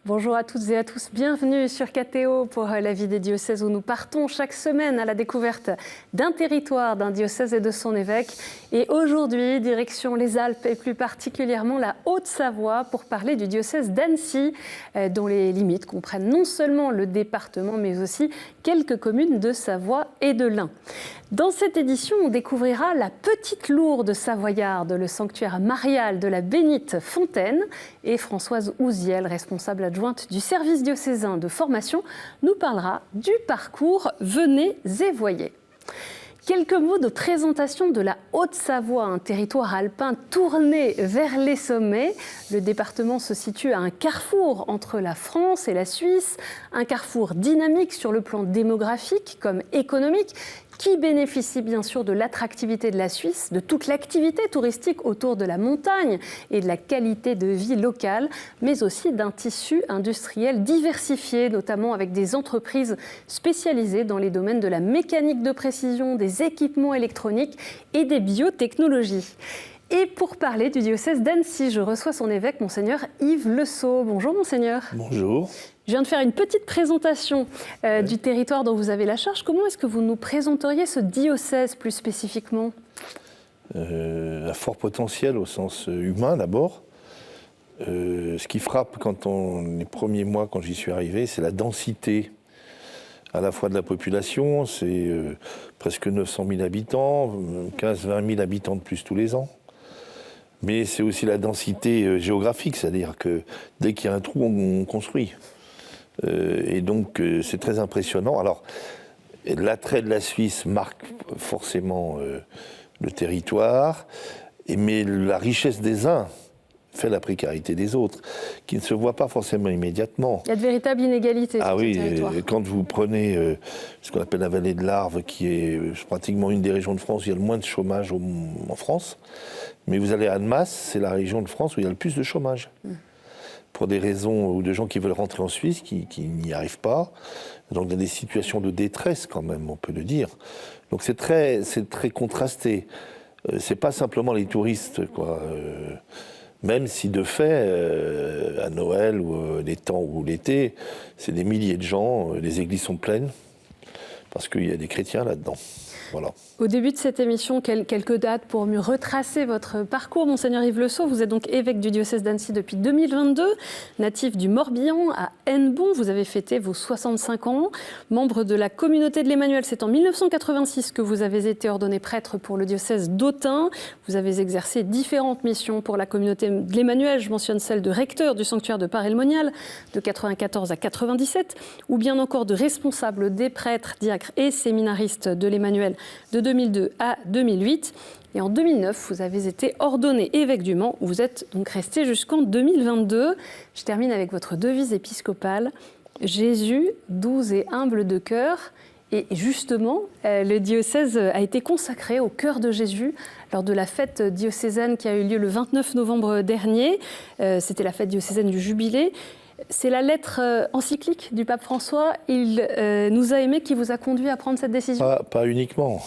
Bonjour à toutes et à tous, bienvenue sur KTO pour la vie des diocèses où nous partons chaque semaine à la découverte d'un territoire, d'un diocèse et de son évêque. Et aujourd'hui, direction les Alpes et plus particulièrement la Haute-Savoie pour parler du diocèse d'Annecy, dont les limites comprennent non seulement le département mais aussi quelques communes de Savoie et de l'Ain. Dans cette édition, on découvrira la Petite Lourdes savoyarde, le sanctuaire marial de la Bénite Fontaine. Et Françoise Ouziel, responsable adjointe du service diocésain de formation, nous parlera du parcours Venez et voyez. Quelques mots de présentation de la Haute-Savoie, un territoire alpin tourné vers les sommets. Le département se situe à un carrefour entre la France et la Suisse, un carrefour dynamique sur le plan démographique comme économique, qui bénéficie bien sûr de l'attractivité de la Suisse, de toute l'activité touristique autour de la montagne et de la qualité de vie locale, mais aussi d'un tissu industriel diversifié, notamment avec des entreprises spécialisées dans les domaines de la mécanique de précision, des équipements électroniques et des biotechnologies. Et pour parler du diocèse d'Annecy, je reçois son évêque, Monseigneur Yves Le Saux. Bonjour Monseigneur. Bonjour. Je viens de faire une petite présentation du territoire dont vous avez la charge. Comment est-ce que vous nous présenteriez ce diocèse plus spécifiquement ? Un fort potentiel au sens humain d'abord. Ce qui frappe les premiers mois quand j'y suis arrivé, c'est la densité à la fois de la population. C'est presque 900 000 habitants, 15-20 000 habitants de plus tous les ans. Mais c'est aussi la densité géographique, c'est-à-dire que dès qu'il y a un trou, on construit. Et donc c'est très impressionnant. Alors l'attrait de la Suisse marque forcément le territoire, mais la richesse des uns fait la précarité des autres, qui ne se voit pas forcément immédiatement. Il y a de véritables inégalités sur ce territoire. Quand vous prenez ce qu'on appelle la vallée de l'Arve, qui est pratiquement une des régions de France où il y a le moins de chômage en France, mais vous allez à Annemasse, c'est la région de France où il y a le plus de chômage. Pour des raisons ou de gens qui veulent rentrer en Suisse, qui n'y arrivent pas. Donc il y a des situations de détresse quand même, on peut le dire. Donc c'est très contrasté. C'est pas simplement les touristes, quoi. Même si de fait, à Noël ou les temps ou l'été, c'est des milliers de gens, les églises sont pleines, parce qu'il y a des chrétiens là-dedans. Voilà. Au début de cette émission, quelques dates pour mieux retracer votre parcours. Monseigneur Yves Le Saux, vous êtes donc évêque du diocèse d'Annecy depuis 2022, natif du Morbihan à Hennebont. Vous avez fêté vos 65 ans. Membre de la communauté de l'Emmanuel, c'est en 1986 que vous avez été ordonné prêtre pour le diocèse d'Autun. Vous avez exercé différentes missions pour la communauté de l'Emmanuel. Je mentionne celle de recteur du sanctuaire de Paray-le-Monial de 94 à 97, ou bien encore de responsable des prêtres, diacres et séminaristes de l'Emmanuel de 2002 à 2008. Et en 2009, vous avez été ordonné évêque du Mans, où vous êtes donc resté jusqu'en 2022. Je termine avec votre devise épiscopale, Jésus, doux et humble de cœur. Et justement, le diocèse a été consacré au cœur de Jésus lors de la fête diocésaine qui a eu lieu le 29 novembre dernier. C'était la fête diocésaine du Jubilé. C'est la lettre encyclique du pape François, il nous a aimés, qui vous a conduit à prendre cette décision ? Pas uniquement.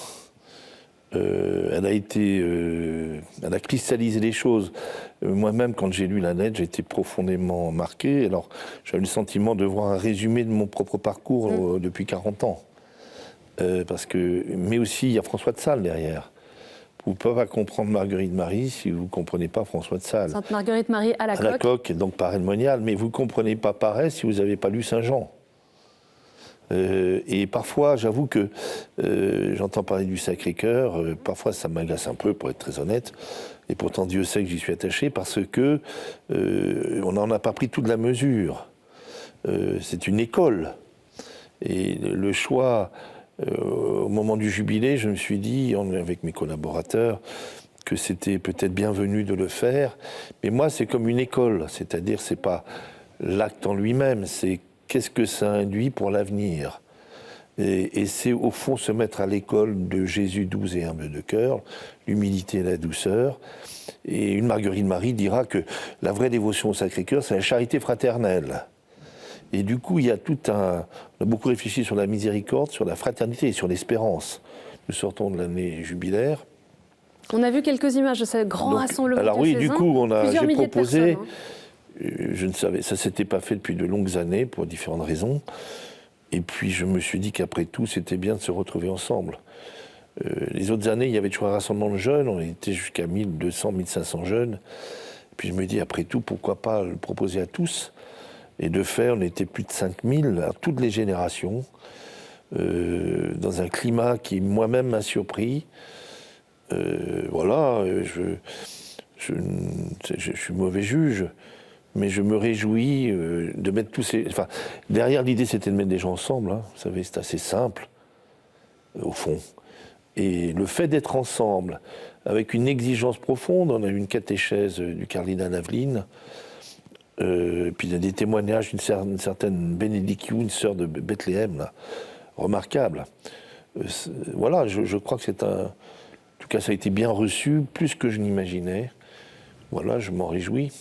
Elle a cristallisé les choses. Moi-même, quand j'ai lu la lettre, j'ai été profondément marqué. Alors, j'avais le sentiment de voir un résumé de mon propre parcours depuis 40 ans. Mais aussi, il y a François de Sales derrière. Vous ne pouvez pas comprendre Marguerite Marie si vous ne comprenez pas François de Sales. Sainte Marguerite Marie à la Coque. À la Coque, donc Paray-le-Monial. Mais vous ne comprenez pas Paray si vous n'avez pas lu Saint-Jean. Et parfois, j'avoue que j'entends parler du Sacré-Cœur. Parfois, ça m'agace un peu, pour être très honnête. Et pourtant, Dieu sait que j'y suis attaché parce que on n'en a pas pris toute la mesure. C'est une école. Et le choix... au moment du jubilé, je me suis dit, avec mes collaborateurs, que c'était peut-être bienvenu de le faire. Mais moi, c'est comme une école, c'est-à-dire c'est pas l'acte en lui-même, c'est qu'est-ce que ça induit pour l'avenir. Et c'est au fond se mettre à l'école de Jésus doux et humble de cœur, l'humilité et la douceur. Et une Marguerite Marie dira que la vraie dévotion au Sacré-Cœur, c'est la charité fraternelle. Et du coup, on a beaucoup réfléchi sur la miséricorde, sur la fraternité et sur l'espérance. Nous sortons de l'année jubilaire. On a vu quelques images de ce grand rassemblement. Alors oui, du coup, j'ai proposé je ne savais, ça ne s'était pas fait depuis de longues années pour différentes raisons. Et puis je me suis dit qu'après tout, c'était bien de se retrouver ensemble. Les autres années, il y avait toujours un rassemblement de jeunes, on était jusqu'à 1200, 1500 jeunes. Et puis je me dis, après tout, pourquoi pas le proposer à tous? Et de faire, on était plus de 5000, à toutes les générations, dans un climat qui moi-même m'a surpris. Voilà, je suis mauvais juge, mais je me réjouis de mettre tous ces... Enfin, derrière, l'idée, c'était de mettre des gens ensemble, hein. Vous savez, c'est assez simple, au fond. Et le fait d'être ensemble, avec une exigence profonde, on a eu une catéchèse du cardinal Aveline, puis il y a des témoignages d'une certaine Bénédictine, une sœur de Bethléem, là, remarquable. Voilà, je crois que c'est un... En tout cas, ça a été bien reçu, plus que je n'imaginais. Voilà, je m'en réjouis.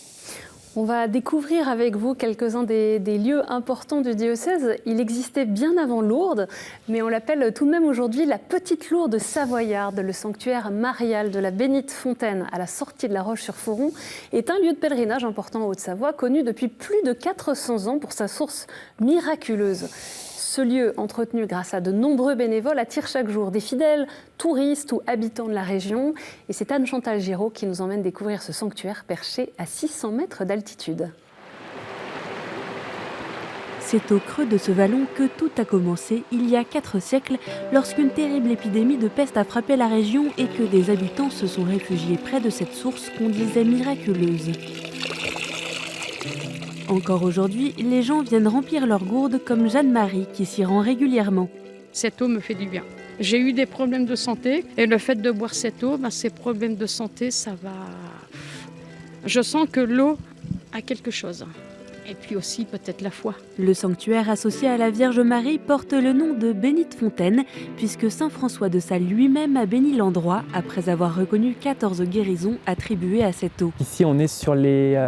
On va découvrir avec vous quelques-uns des lieux importants du diocèse. Il existait bien avant Lourdes, mais on l'appelle tout de même aujourd'hui la Petite Lourdes savoyarde. Le sanctuaire marial de la Bénite Fontaine, à la sortie de la Roche-sur-Foron, est un lieu de pèlerinage important en Haute-Savoie, connu depuis plus de 400 ans pour sa source miraculeuse. Ce lieu, entretenu grâce à de nombreux bénévoles, attire chaque jour des fidèles, touristes ou habitants de la région. Et c'est Anne-Chantal Giraud qui nous emmène découvrir ce sanctuaire perché à 600 mètres d'altitude. C'est au creux de ce vallon que tout a commencé il y a 4 siècles, lorsqu'une terrible épidémie de peste a frappé la région et que des habitants se sont réfugiés près de cette source qu'on disait miraculeuse. Encore aujourd'hui, les gens viennent remplir leurs gourdes comme Jeanne-Marie qui s'y rend régulièrement. Cette eau me fait du bien. J'ai eu des problèmes de santé et le fait de boire cette eau, ces problèmes de santé, ça va... Je sens que l'eau a quelque chose. Et puis aussi peut-être la foi. Le sanctuaire associé à la Vierge Marie porte le nom de Bénite Fontaine, puisque saint François de Sales lui-même a béni l'endroit après avoir reconnu 14 guérisons attribuées à cette eau. Ici, on est sur les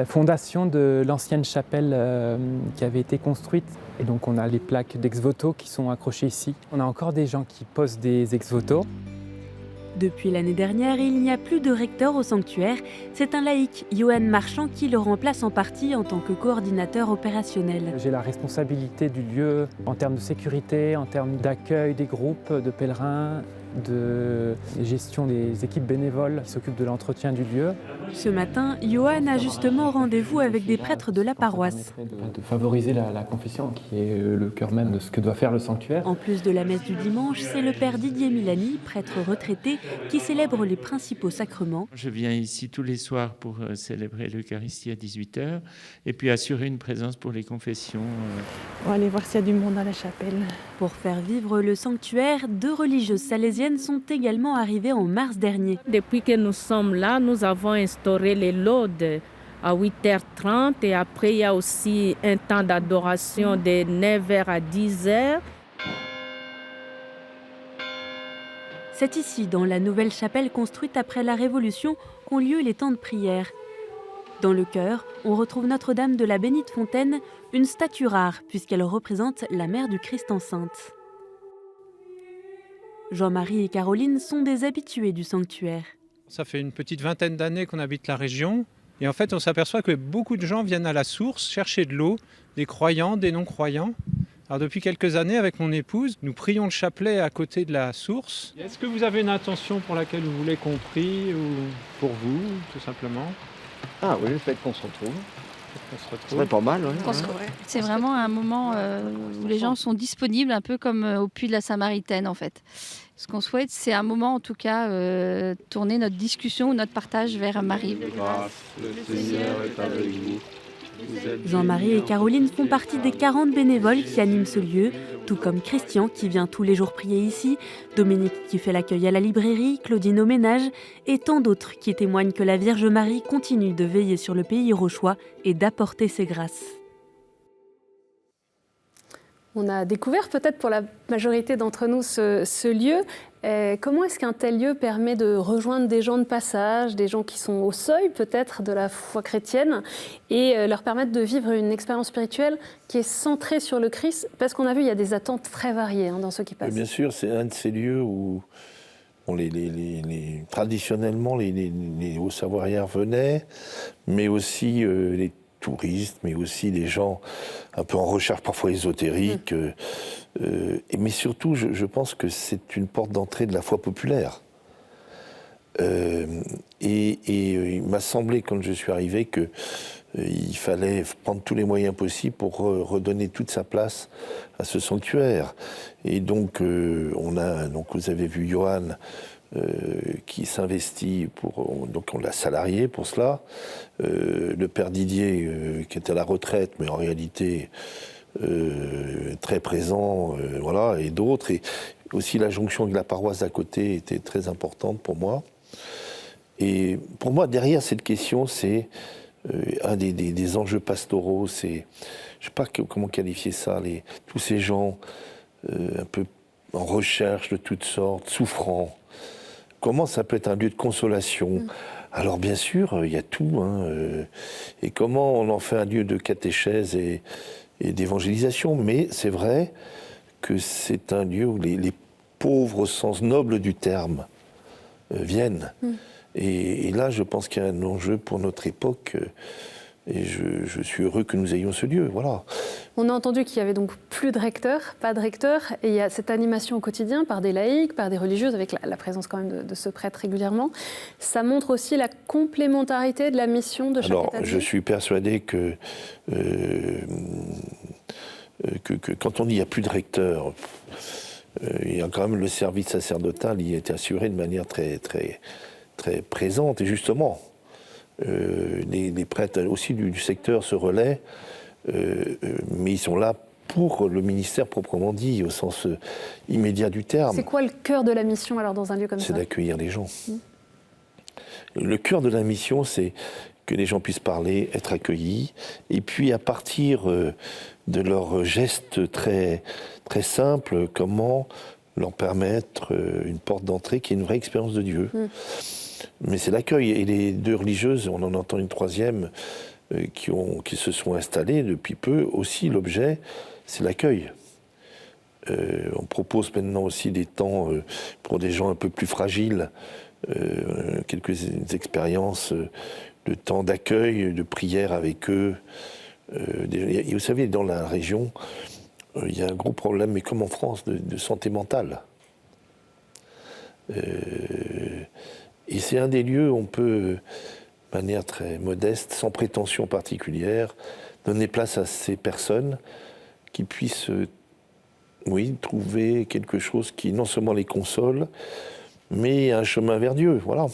fondations de l'ancienne chapelle qui avait été construite. Et donc on a les plaques d'ex-voto qui sont accrochées ici. On a encore des gens qui posent des ex-voto. Depuis l'année dernière, il n'y a plus de recteur au sanctuaire. C'est un laïc, Johan Marchand, qui le remplace en partie en tant que coordinateur opérationnel. J'ai la responsabilité du lieu en termes de sécurité, en termes d'accueil des groupes de pèlerins, de gestion des équipes bénévoles qui s'occupent de l'entretien du lieu. Ce matin, Johan a justement rendez-vous avec des prêtres de la paroisse. De favoriser la confession, qui est le cœur même de ce que doit faire le sanctuaire. En plus de la messe du dimanche, c'est le père Didier Milani, prêtre retraité, qui célèbre les principaux sacrements. Je viens ici tous les soirs pour célébrer l'Eucharistie à 18h et puis assurer une présence pour les confessions. On va aller voir s'il y a du monde à la chapelle. Pour faire vivre le sanctuaire, 2 religieuses salésiennes sont également arrivées en mars dernier. Depuis que nous sommes là, nous avons instauré les laudes à 8h30 et après il y a aussi un temps d'adoration de 9h à 10h. C'est ici, dans la nouvelle chapelle construite après la Révolution, qu'ont lieu les temps de prière. Dans le chœur, on retrouve Notre-Dame de la Bénite Fontaine, une statue rare puisqu'elle représente la mère du Christ enceinte. Jean-Marie et Caroline sont des habitués du sanctuaire. Ça fait une petite vingtaine d'années qu'on habite la région et en fait on s'aperçoit que beaucoup de gens viennent à la source chercher de l'eau, des croyants, des non-croyants. Alors depuis quelques années avec mon épouse, nous prions le chapelet à côté de la source. Est-ce que vous avez une intention pour laquelle vous voulez qu'on prie ou pour vous tout simplement? Ah oui, le fait qu'on se retrouve. C'est pas mal. Ouais. C'est vraiment un moment où les gens sont disponibles, un peu comme au puits de la Samaritaine en fait. Ce qu'on souhaite, c'est un moment en tout cas tourner notre discussion ou notre partage vers Marie. Le Seigneur est avec vous. Jean-Marie et Caroline font partie des 40 bénévoles qui animent ce lieu, tout comme Christian qui vient tous les jours prier ici, Dominique qui fait l'accueil à la librairie, Claudine au ménage et tant d'autres qui témoignent que la Vierge Marie continue de veiller sur le pays rauchois et d'apporter ses grâces. On a découvert peut-être pour la majorité d'entre nous ce lieu. Comment est-ce qu'un tel lieu permet de rejoindre des gens de passage, des gens qui sont au seuil peut-être de la foi chrétienne et leur permettre de vivre une expérience spirituelle qui est centrée sur le Christ? Parce qu'on a vu, il y a des attentes très variées dans ceux qui passent. Bien sûr, c'est un de ces lieux où traditionnellement les Hauts-Savoyards venaient, mais aussi touristes, mais aussi des gens un peu en recherche parfois ésotérique. Mais surtout, je pense que c'est une porte d'entrée de la foi populaire. Et il m'a semblé, quand je suis arrivé, qu'il fallait prendre tous les moyens possibles pour redonner toute sa place à ce sanctuaire. Et donc, donc vous avez vu Johan qui s'investit donc on l'a salarié pour cela. Le père Didier qui était à la retraite, mais en réalité très présent, voilà, et d'autres. Et aussi la jonction avec la paroisse d'à côté était très importante pour moi. Et pour moi, derrière cette question, c'est un des enjeux pastoraux, c'est, je ne sais pas comment qualifier ça, tous ces gens un peu en recherche de toutes sortes, souffrants. Comment ça peut être un lieu de consolation? Alors bien sûr, il y a tout. Et comment on en fait un lieu de catéchèse et d'évangélisation? Mais c'est vrai que c'est un lieu où les pauvres, au sens noble du terme, viennent. Et là, je pense qu'il y a un enjeu pour notre époque. Et je suis heureux que nous ayons ce lieu, voilà. On a entendu qu'il y avait donc plus de recteurs, pas de recteurs, et il y a cette animation au quotidien par des laïcs, par des religieuses, avec la présence quand même de ce prêtre régulièrement. Ça montre aussi la complémentarité de la mission de chaque établissement. Alors, je suis persuadé que quand on dit qu'il n'y a plus de recteurs, il y a quand même le service sacerdotal, il est assuré de manière très, très, très présente, et justement, les prêtres aussi du secteur se relaient, mais ils sont là pour le ministère proprement dit, au sens immédiat du terme. C'est quoi le cœur de la mission alors dans un lieu comme ça? C'est d'accueillir les gens. Le cœur de la mission, c'est que les gens puissent parler, être accueillis, et puis à partir de leurs gestes très, très simples, comment leur permettre une porte d'entrée qui est une vraie expérience de Dieu. Mais c'est l'accueil. Et les deux religieuses, on en entend une troisième, qui se sont installées depuis peu, aussi l'objet, c'est l'accueil. On propose maintenant aussi des temps pour des gens un peu plus fragiles, quelques expériences de temps d'accueil, de prière avec eux. Et vous savez, dans la région, il y a un gros problème, mais comme en France, de santé mentale. Et c'est un des lieux où on peut, de manière très modeste, sans prétention particulière, donner place à ces personnes qui puissent, trouver quelque chose qui non seulement les console, mais un chemin vers Dieu. Voilà.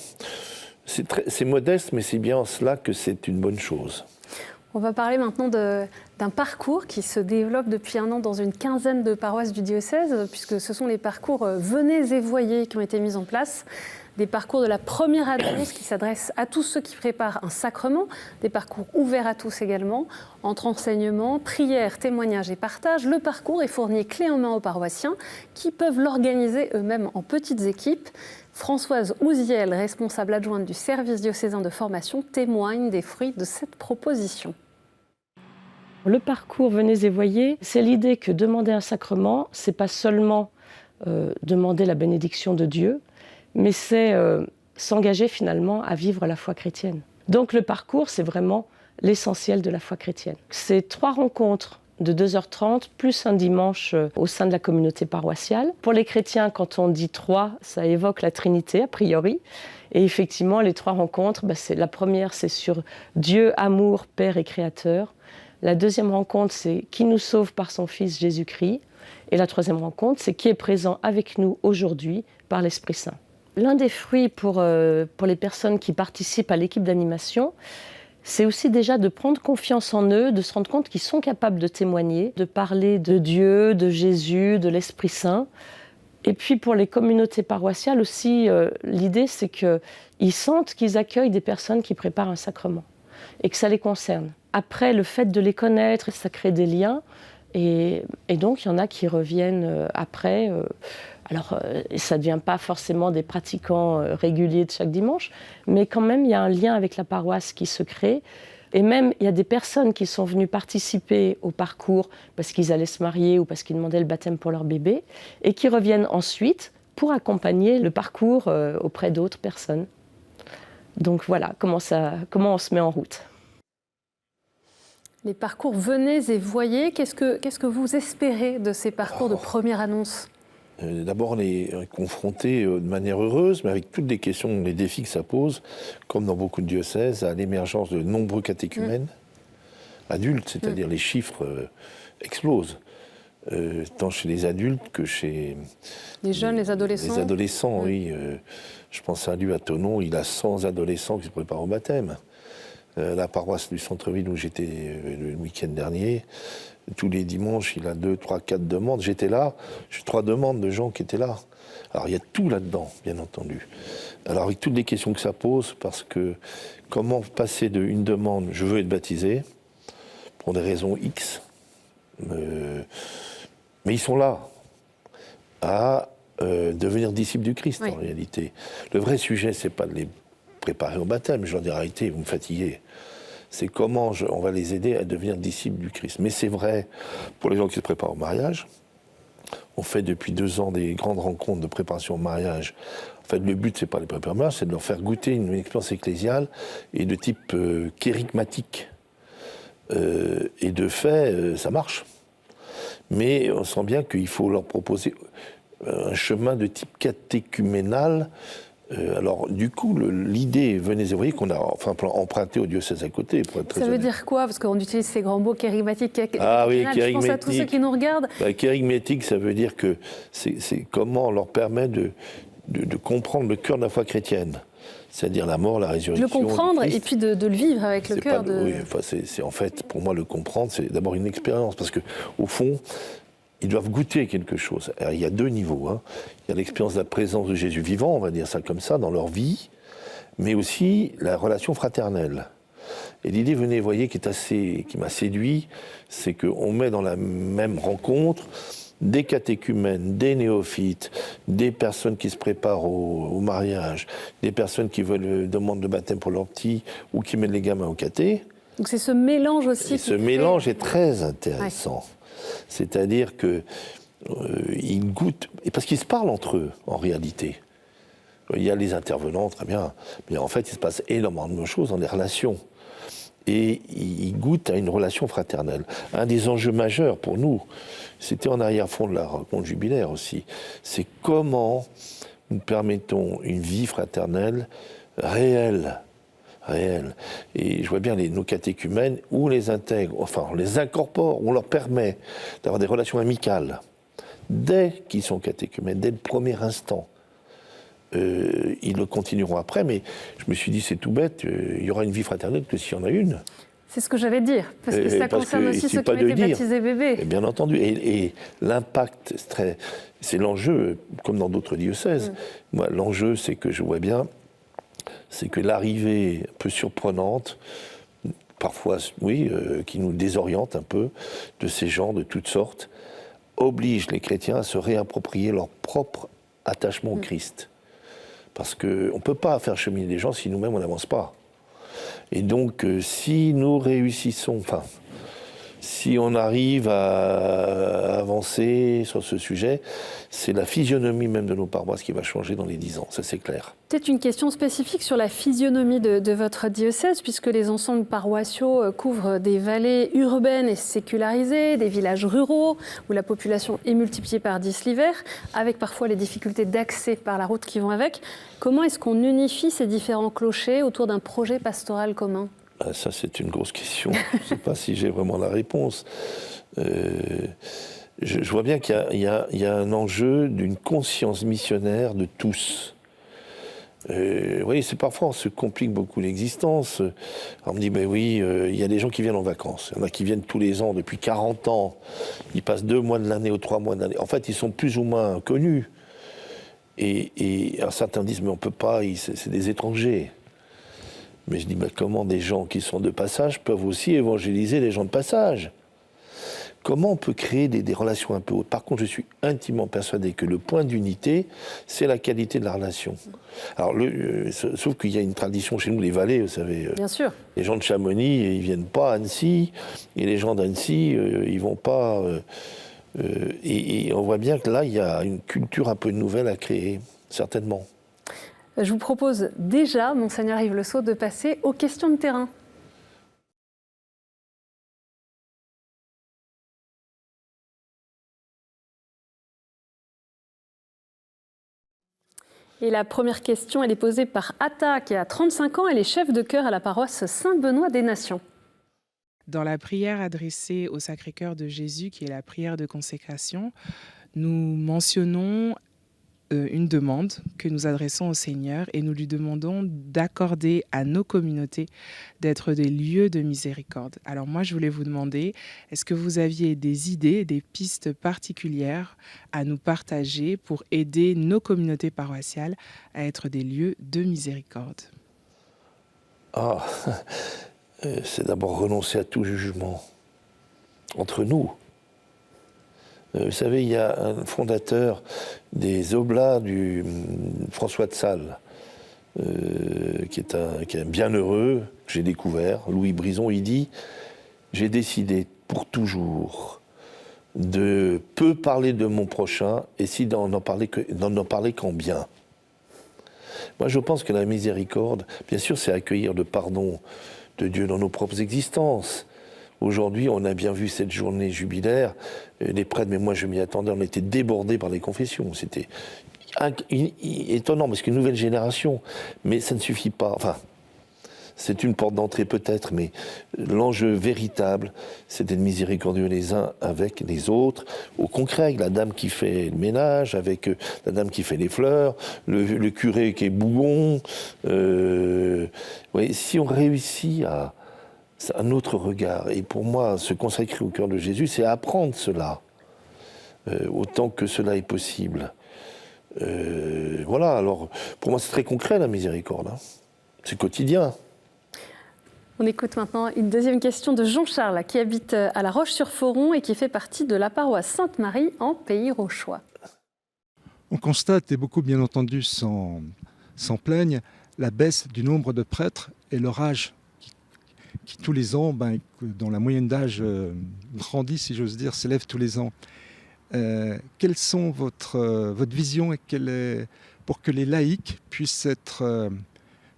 C'est modeste, mais c'est bien en cela que c'est une bonne chose. On va parler maintenant d'un parcours qui se développe depuis 1 an dans une quinzaine de paroisses du diocèse, puisque ce sont les parcours Venez et voyez qui ont été mis en place. Des parcours de la première annonce qui s'adressent à tous ceux qui préparent un sacrement, des parcours ouverts à tous également, entre enseignement, prière, témoignage et partage. Le parcours est fourni clé en main aux paroissiens qui peuvent l'organiser eux-mêmes en petites équipes. Françoise Ouziel, responsable adjointe du service diocésain de formation, témoigne des fruits de cette proposition. Le parcours Venez et voyez, c'est l'idée que demander un sacrement, c'est pas seulement demander la bénédiction de Dieu, mais c'est s'engager finalement à vivre la foi chrétienne. Donc le parcours, c'est vraiment l'essentiel de la foi chrétienne. C'est 3 rencontres de 2h30, plus un dimanche au sein de la communauté paroissiale. Pour les chrétiens, quand on dit 3, ça évoque la Trinité, a priori. Et effectivement, les 3 rencontres, la première, c'est sur Dieu, amour, Père et Créateur. La deuxième rencontre, c'est qui nous sauve par son Fils Jésus-Christ. Et la troisième rencontre, c'est qui est présent avec nous aujourd'hui par l'Esprit Saint. L'un des fruits pour les personnes qui participent à l'équipe d'animation, c'est aussi déjà de prendre confiance en eux, de se rendre compte qu'ils sont capables de témoigner, de parler de Dieu, de Jésus, de l'Esprit Saint. Et puis pour les communautés paroissiales aussi, l'idée c'est qu'ils sentent qu'ils accueillent des personnes qui préparent un sacrement et que ça les concerne. Après, le fait de les connaître, ça crée des liens. Et donc, il y en a qui reviennent après. Alors, ça ne devient pas forcément des pratiquants réguliers de chaque dimanche, mais quand même, il y a un lien avec la paroisse qui se crée. Et même, il y a des personnes qui sont venues participer au parcours parce qu'ils allaient se marier ou parce qu'ils demandaient le baptême pour leur bébé, et qui reviennent ensuite pour accompagner le parcours auprès d'autres personnes. Donc voilà comment on se met en route. Les parcours venez et voyez, qu'est-ce que vous espérez de ces parcours de première annonce ? D'abord, on est confronté de manière heureuse, mais avec toutes les questions, les défis que ça pose, comme dans beaucoup de diocèses, à l'émergence de nombreux catéchumènes adultes, c'est-à-dire les chiffres explosent, tant chez les adultes que chez les jeunes, les adolescents. Les adolescents, oui. Je pense à lui à Thonon, il a 100 adolescents qui se préparent au baptême. La paroisse du centre-ville où j'étais le week-end dernier, tous les dimanches, il a 2, 3, 4 demandes. J'étais là, j'ai 3 demandes de gens qui étaient là. Alors il y a tout là-dedans, bien entendu. Alors avec toutes les questions que ça pose, parce que comment passer d'une demande, je veux être baptisé, pour des raisons X, mais ils sont là, à devenir disciples du Christ, en réalité. Le vrai sujet, c'est pas de les préparer au baptême, je leur dis arrêtez, vous me fatiguez. C'est comment on va les aider à devenir disciples du Christ. Mais c'est vrai pour les gens qui se préparent au mariage. On fait depuis 2 ans des grandes rencontres de préparation au mariage. En fait, le but, c'est pas de les préparer au mariage, c'est de leur faire goûter une expérience ecclésiale et de type kérigmatique. Et de fait, ça marche. Mais on sent bien qu'il faut leur proposer un chemin de type catéchuménal. Alors, du coup, l'idée, venez et voyez, qu'on a emprunté au diocèse à côté. Pour être très ça veut honnête. dire quoi? Parce qu'on utilise ces grands mots kérigmatiques. Ah oui, je pense à tous ceux qui nous regardent. Kérigmatique, ça veut dire que c'est comment on leur permet de comprendre le cœur de la foi chrétienne. C'est-à-dire la mort, la résurrection. Le comprendre et puis de le vivre avec le cœur. Oui, enfin, c'est en fait, pour moi, le comprendre, c'est d'abord une expérience. Parce qu'au fond, ils doivent goûter quelque chose. Alors, il y a 2 niveaux. Il y a l'expérience de la présence de Jésus vivant, on va dire ça comme ça, dans leur vie, mais aussi la relation fraternelle. Et l'idée, venez, voyez, qui m'a séduit, c'est qu'on met dans la même rencontre des catéchumènes, des néophytes, des personnes qui se préparent au mariage, des personnes qui demandent le baptême pour leurs petits ou qui mettent les gamins au caté. Donc c'est ce mélange aussi. Et ce mélange est très intéressant. Ouais. C'est-à-dire qu'ils goûtent, et parce qu'ils se parlent entre eux, en réalité. Il y a les intervenants, très bien, mais en fait, il se passe énormément de choses dans les relations. Et ils goûtent à une relation fraternelle. Un des enjeux majeurs pour nous, c'était en arrière-fond de la rencontre jubilaire aussi, c'est comment nous permettons une vie fraternelle réelle. Et je vois bien nos catéchumènes, où on les intègre, enfin on les incorpore, on leur permet d'avoir des relations amicales dès qu'ils sont catéchumènes, dès le premier instant. Ils le continueront après, mais je me suis dit c'est tout bête, il y aura une vie fraternelle que s'il y en a une. C'est ce que j'allais dire, parce que ça concerne aussi ceux qui ont été baptisés bébés. Et bien entendu, et l'impact, c'est l'enjeu, comme dans d'autres diocèses. Moi, l'enjeu, c'est que je vois bien, c'est que l'arrivée un peu surprenante, parfois, oui, qui nous désoriente un peu, de ces gens de toutes sortes, oblige les chrétiens à se réapproprier leur propre attachement au Christ. Parce qu'on ne peut pas faire cheminer les gens si nous-mêmes on n'avance pas. Et donc, si nous réussissons, enfin, si on arrive à avancer sur ce sujet, c'est la physionomie même de nos paroisses qui va changer dans les 10 ans, ça c'est clair. Peut-être une question spécifique sur la physionomie de votre diocèse, puisque les ensembles paroissiaux couvrent des vallées urbaines et sécularisées, des villages ruraux, où la population est multipliée par 10 l'hiver, avec parfois les difficultés d'accès par la route qui vont avec. Comment est-ce qu'on unifie ces différents clochers autour d'un projet pastoral commun ? Ça, c'est une grosse question. Je ne sais pas si j'ai vraiment la réponse. Je vois bien qu'il y a un enjeu d'une conscience missionnaire de tous. Vous voyez, c'est parfois on se complique beaucoup l'existence. On me dit, mais oui, il y a des gens qui viennent en vacances. Il y en a qui viennent tous les ans, depuis 40 ans. Ils passent 2 mois de l'année ou 3 mois de l'année. En fait, ils sont plus ou moins connus. Et certains disent, mais on ne peut pas, c'est des étrangers. Mais je dis, comment des gens qui sont de passage peuvent aussi évangéliser les gens de passage? Comment on peut créer des relations un peu hautes? Par contre, je suis intimement persuadé que le point d'unité, c'est la qualité de la relation. Alors, sauf qu'il y a une tradition chez nous, les Valais, vous savez. Bien sûr. Les gens de Chamonix, ils ne viennent pas à Annecy, et les gens d'Annecy, ils ne vont pas... et on voit bien que là, il y a une culture un peu nouvelle à créer, certainement. Je vous propose déjà, Monseigneur Yves Le Sceau, de passer aux questions de terrain. Et la première question, elle est posée par Atta, qui a 35 ans. Elle est chef de chœur à la paroisse Saint-Benoît des Nations. Dans la prière adressée au Sacré-Cœur de Jésus, qui est la prière de consécration, nous mentionnons une demande que nous adressons au Seigneur et nous lui demandons d'accorder à nos communautés d'être des lieux de miséricorde. Alors moi, je voulais vous demander, est-ce que vous aviez des idées, des pistes particulières à nous partager pour aider nos communautés paroissiales à être des lieux de miséricorde? C'est d'abord renoncer à tout jugement entre nous. Vous savez, il y a un fondateur des Oblats, François de Sales, qui est un bienheureux que j'ai découvert, Louis Brison. Il dit « J'ai décidé pour toujours de peu parler de mon prochain et si d'en parler qu'en bien ». Moi, je pense que la miséricorde, bien sûr, c'est accueillir le pardon de Dieu dans nos propres existences. Aujourd'hui, on a bien vu cette journée jubilaire, les prêtres, mais moi je m'y attendais, on était débordés par les confessions. C'était étonnant, parce qu'une nouvelle génération, mais ça ne suffit pas. Enfin, c'est une porte d'entrée peut-être, mais l'enjeu véritable, c'est d'être miséricordieux les uns avec les autres, au concret, avec la dame qui fait le ménage, avec la dame qui fait les fleurs, le curé qui est bougon. Ouais, si on réussit à un autre regard. Et pour moi, se consacrer au cœur de Jésus, c'est apprendre cela, autant que cela est possible. Voilà, alors, pour moi, c'est très concret, la miséricorde. C'est quotidien. On écoute maintenant une deuxième question de Jean-Charles, qui habite à La Roche-sur-Foron et qui fait partie de la paroisse Sainte-Marie en Pays Rauchois. On constate, et beaucoup bien entendu s'en plaignent, la baisse du nombre de prêtres et leur âge qui tous les ans, dont la moyenne d'âge grandit, si j'ose dire, s'élève tous les ans. Quelles sont votre vision et pour que les laïcs puissent être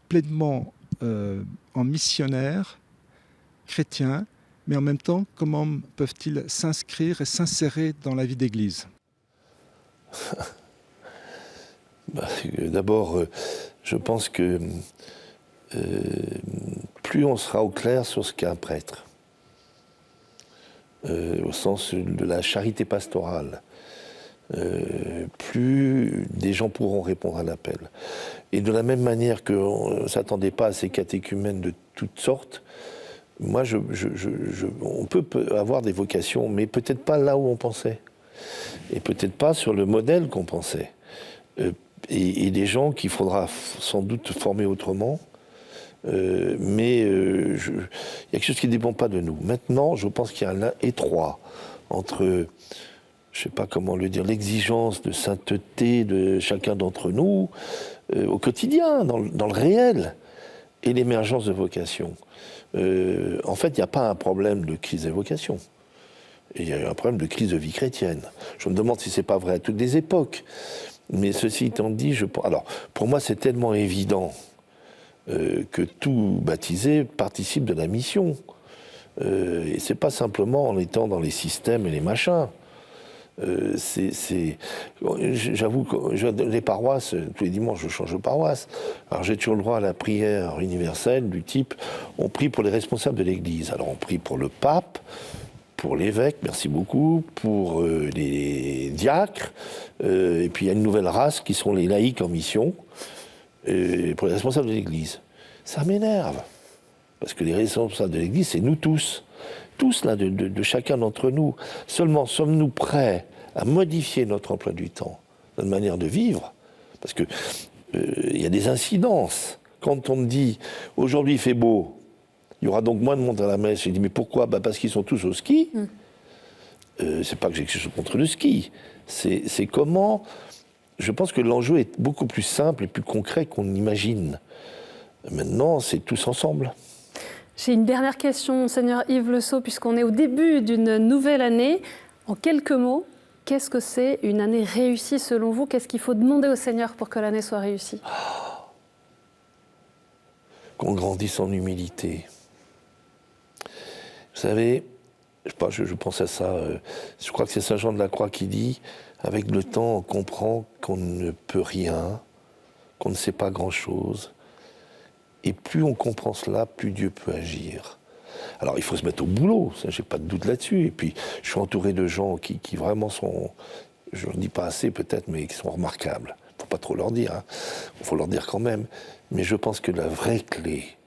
pleinement en missionnaires chrétiens, mais en même temps, comment peuvent-ils s'inscrire et s'insérer dans la vie d'Église? D'abord, je pense que plus on sera au clair sur ce qu'est un prêtre, au sens de la charité pastorale, plus des gens pourront répondre à l'appel. Et de la même manière qu'on ne s'attendait pas à ces catéchumènes de toutes sortes, moi, on peut avoir des vocations, mais peut-être pas là où on pensait. Et peut-être pas sur le modèle qu'on pensait. Et des gens qu'il faudra sans doute former autrement. Mais il y a quelque chose qui ne dépend pas de nous. Maintenant, je pense qu'il y a un lien étroit entre, je ne sais pas comment le dire, l'exigence de sainteté de chacun d'entre nous au quotidien, dans le réel, et l'émergence de vocation. En fait, il n'y a pas un problème de crise des vocations. Il y a un problème de crise de vie chrétienne. Je me demande si ce n'est pas vrai à toutes les époques. Mais ceci étant dit, alors, pour moi, c'est tellement évident que tout baptisé participe de la mission. Et c'est pas simplement en étant dans les systèmes et les machins. J'avoue que les paroisses, tous les dimanches, je change de paroisse. Alors j'ai toujours le droit à la prière universelle du type, on prie pour les responsables de l'Église. Alors on prie pour le pape, pour l'évêque, merci beaucoup, pour les diacres, et puis il y a une nouvelle race qui sont les laïcs en mission, et pour les responsables de l'Église. Ça m'énerve, parce que les responsables de l'Église, c'est nous tous là, de chacun d'entre nous. Seulement, sommes-nous prêts à modifier notre emploi du temps, notre manière de vivre? Parce que y a des incidences. Quand on me dit, aujourd'hui il fait beau, il y aura donc moins de monde à la messe. J'ai dit, mais pourquoi? Parce qu'ils sont tous au ski. C'est pas que j'ai quelque chose contre le ski. C'est comment... Je pense que l'enjeu est beaucoup plus simple et plus concret qu'on imagine. Maintenant, c'est tous ensemble. J'ai une dernière question, Monseigneur Yves Le Sceau, puisqu'on est au début d'une nouvelle année. En quelques mots, qu'est-ce que c'est une année réussie selon vous? Qu'est-ce qu'il faut demander au Seigneur pour que l'année soit réussie? Qu'on grandisse en humilité. Vous savez, je pense à ça, je crois que c'est Saint Jean de la Croix qui dit, avec le temps, on comprend qu'on ne peut rien qu'on ne sait pas grand-chose. Et plus on comprend cela, plus Dieu peut agir. Alors il faut se mettre au boulot, ça j'ai pas de doute là-dessus. Et puis je suis entouré de gens qui vraiment sont, je ne le dis pas assez peut-être, mais qui sont remarquables. Il ne faut pas trop leur dire, hein. Il faut leur dire quand même. Mais je pense que la vraie clé,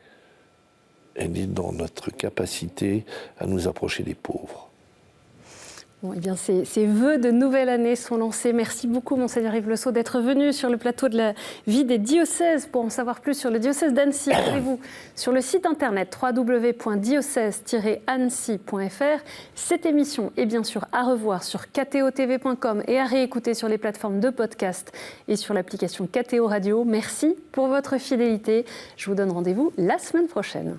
elle est dans notre capacité à nous approcher des pauvres. Bon, eh bien, ces vœux de nouvelle année sont lancés. Merci beaucoup, Monseigneur Yves Le Sceau, d'être venu sur le plateau de la vie des diocèses. Pour en savoir plus sur le diocèse d'Annecy, rendez-vous sur le site internet www.diocèse-annecy.fr. Cette émission est bien sûr à revoir sur ktotv.com et à réécouter sur les plateformes de podcast et sur l'application KTO Radio. Merci pour votre fidélité. Je vous donne rendez-vous la semaine prochaine.